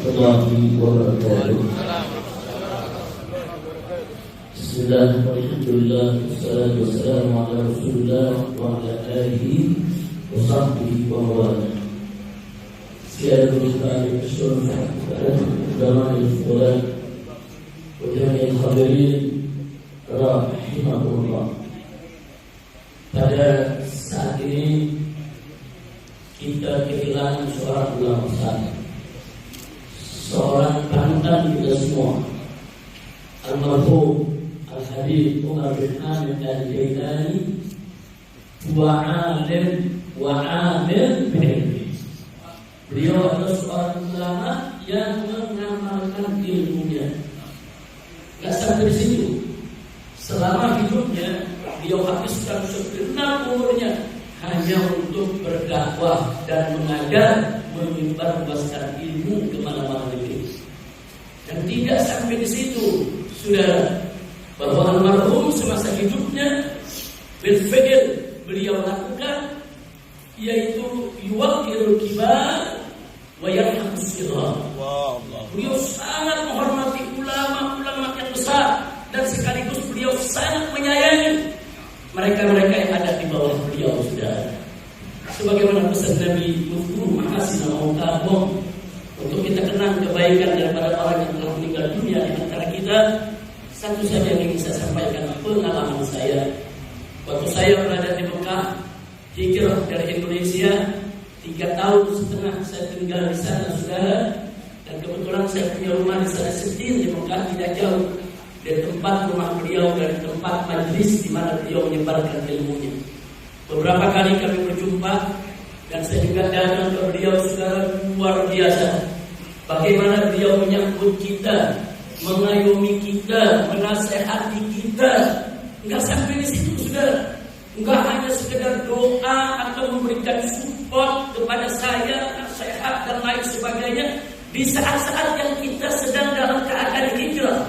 warahmatullahi wabarakatuh. Bismillahirrahmanirrahim. Wassalatu wassalamu ala Rasulillah wa ala alihi wa sahbihi wa mawala. Sayyidina Muhammad sallallahu alaihi wasallam wa jami'il hadirin rahimahullah. Pada saat ini kita kehilangan seorang ulama besar, seorang panutan kita semua, almarhum Al-Habib Umar bin Hamid Al-Jailani wa alim bin. Beliau adalah seorang ulama yang mengamalkan ilmunya. Gak sampai di situ. Selama hidupnya beliau habiskan segenap umurnya hanya untuk berdakwah dan mengajar, menyebarluaskan ilmu kemana-mana negeri. Dan tidak sampai di situ, saudara, bahwa almarhum semasa hidupnya bil-fi'il beliau lakukan, yaitu yuwaqqirul kibar wa yarhamus shighar. Beliau sangat menghormati ulama-ulama yang besar dan sekaligus beliau sangat menyayangi mereka-mereka yang ada di bawah beliau, saudara. Sebagaimana pesan Nabi Muhammad SAW, untuk kita kenang kebaikan daripada orang yang telah meninggal dunia di antara kita, satu saja yang ingin saya sampaikan pengalaman saya. Waktu saya berada di Mekah, hijrah dari Indonesia, 3 tahun setengah saya tinggal di sana, saudara. Dan kebetulan saya punya rumah di sana Sidin di Mekah, tidak jauh dari tempat rumah beliau, dari tempat majlis di mana beliau menyebarkan ilmunya. Beberapa kali kami berjumpa dan saya juga datang ke beliau, saudara, luar biasa. Bagaimana beliau menyambut kita, mengayomi kita, menasehati kita. Enggak sampai di situ, saudara. Enggak hanya sekedar doa atau memberikan support kepada saya, nasihat dan lain sebagainya. Di saat-saat yang kita sedang dalam keadaan hijrah,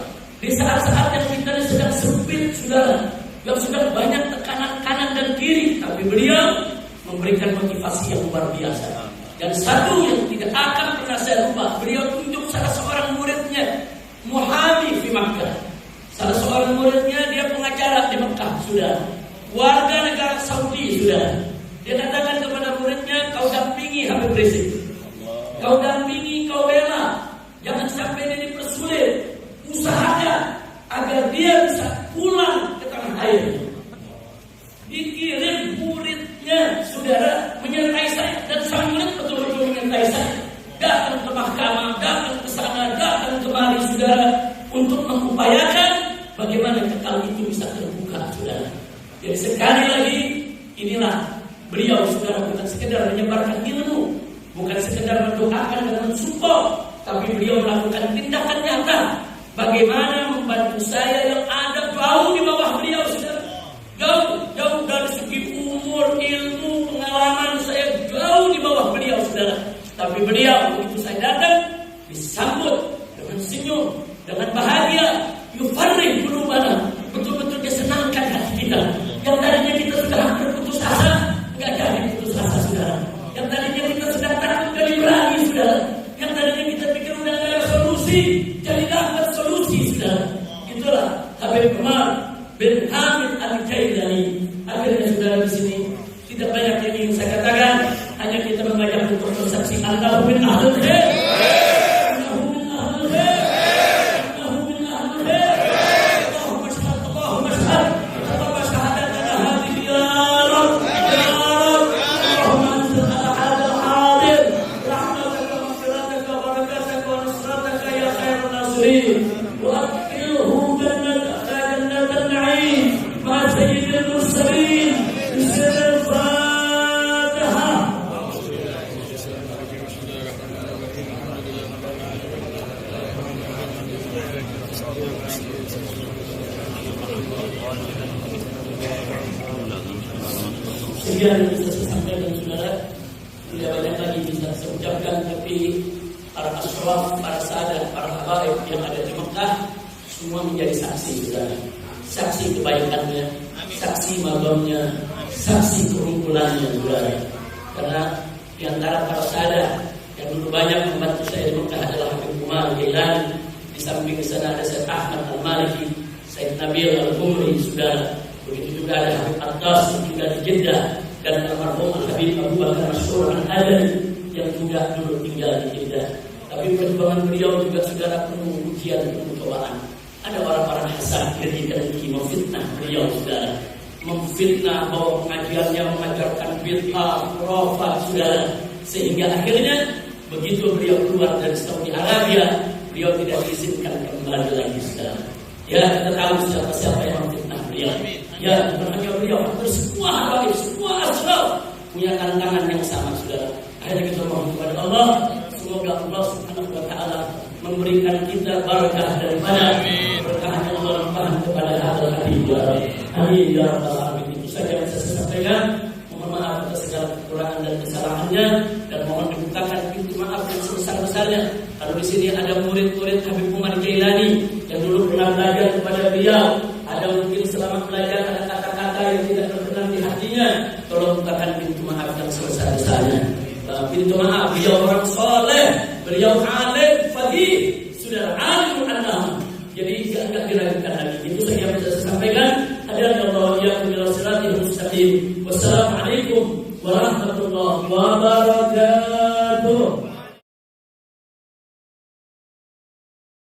di saat-saat yang kita sedang sempit, saudara, yang sedang banyak tekanan kanan dan kiri, tapi beliau memberikan motivasi yang luar biasa. Dan satu yang tidak akan pernah saya lupa, beliau tunjuk salah seorang muridnya, Muhammad di Makkah. Salah seorang muridnya, dia pengacara di Mekah, sudah warga negara Saudi, sudah. Dia katakan kepada muridnya, kau dampingi Habib Rizik, kau dampingi, kau bela, jangan sampai dia dipersulit. Usahakan agar dia bisa pulang ke tanah air. Dikirim muridnya, saudara, menyertai saya, dan sang murid betul-betul menyertai saya. Datang ke mahkamah, datang ke sana, datang kemari, saudara, untuk mengupayakan bagaimana kekal itu bisa terbuka, saudara. Jadi sekali lagi, inilah beliau, saudara, bukan sekedar menyebarkan ilmu, bukan sekedar mendoakan dan mensupport, tapi beliau melakukan tindakan nyata. Bagaimana membantu saya yang ada jauh di bawah beliau, saudara. Jauh dari segi umur, ilmu, pengalaman saya jauh di bawah beliau, saudara. Tapi beliau begitu saya datang, disambut dengan senyum, dengan bahagia. Yufarrih qulubana, betul-betul dia senangkan hati kita. Yang tadinya kita sudah hampir putus asa, enggak jadi putus asa, saudara. Yang tadinya kita sudah takut jadi berani, saudara. Yang tadinya kita pikir udah enggak ada solusi, jadi dapat solusi, saudara. Itulah Habib Umar bin Hamid Al-Jailani. Akhirnya, saudara, di sini tidak banyak yang ingin saya katakan, hanya kita mengajak untuk bersaksi Allahu min ahlul khair. Sekian yang bisa saya sampaikan, saudara. Tidak banyak lagi bisa saya ucapkan, tapi para ashraf, para sahabat, para habaib yang ada di Mekah semua menjadi saksi, saudara. Saksi kebaikannya, saksi magamnya, saksi kerumpulannya, saudara. Karena di antara para sahabat yang dulu banyak membantu saya di Mekah adalah Habib Umar Jailani, di samping sana ada Syekh Ahmad Al-Maliki, Syekh Nabil Al-Qumri, saudara. Begitu juga ada Habib Atas yang tinggal di Jeddah, dan almarhum Habib Abu Bakar Masyhur Al-Adani yang juga dulu tinggal di Jeddah. Tapi perjuangan beliau juga saudara penuh ujian, penuh cobaan. Ada orang-orang hasad ketika memfitnah beliau, saudara. Memfitnah bahwa pengajiannya mengajarkan bid'ah, khurafat, saudara. Sehingga akhirnya begitu beliau keluar dari Saudi Arabia, beliau tidak diizinkan kembali lagi, saudara. Ya, kita tahu siapa-siapa yang memfitnah beliau. Ya, bukan hanya beliau, hampir semua habaib, semua ashraf punya tantangan yang sama, saudara. Akhirnya kita mohon kepada Allah, semoga Allah Subhanahu wa taala memberikan kita barakah daripada berkahnya Allah limpahkan kepada hadal hadis. Amin ya rabbal alamin. Itu saja yang saya sampaikan. Mohon maaf atas segala kekurangan dan kesalahannya, dan mohon dibukakan pintu maaf yang sebesar-besarnya. Kalau di sini ada murid-murid Habib Umar Jailani yang dulu pernah belajar kepada beliau, ada mungkin selama belajar ada kata-kata yang tidak berkenan di hatinya, tolong bukakan pintu maaf yang sebesar-besarnya. Pintu maaf, beliau orang soleh, beliau alim, faqih, sudah alim anak. Jadi jangan diragukan lagi. Itu saja yang bisa saya sampaikan. Hadirin Allah ya ila siratal mustaqim. Wassalamualaikum warahmatullahi wabarakatuh.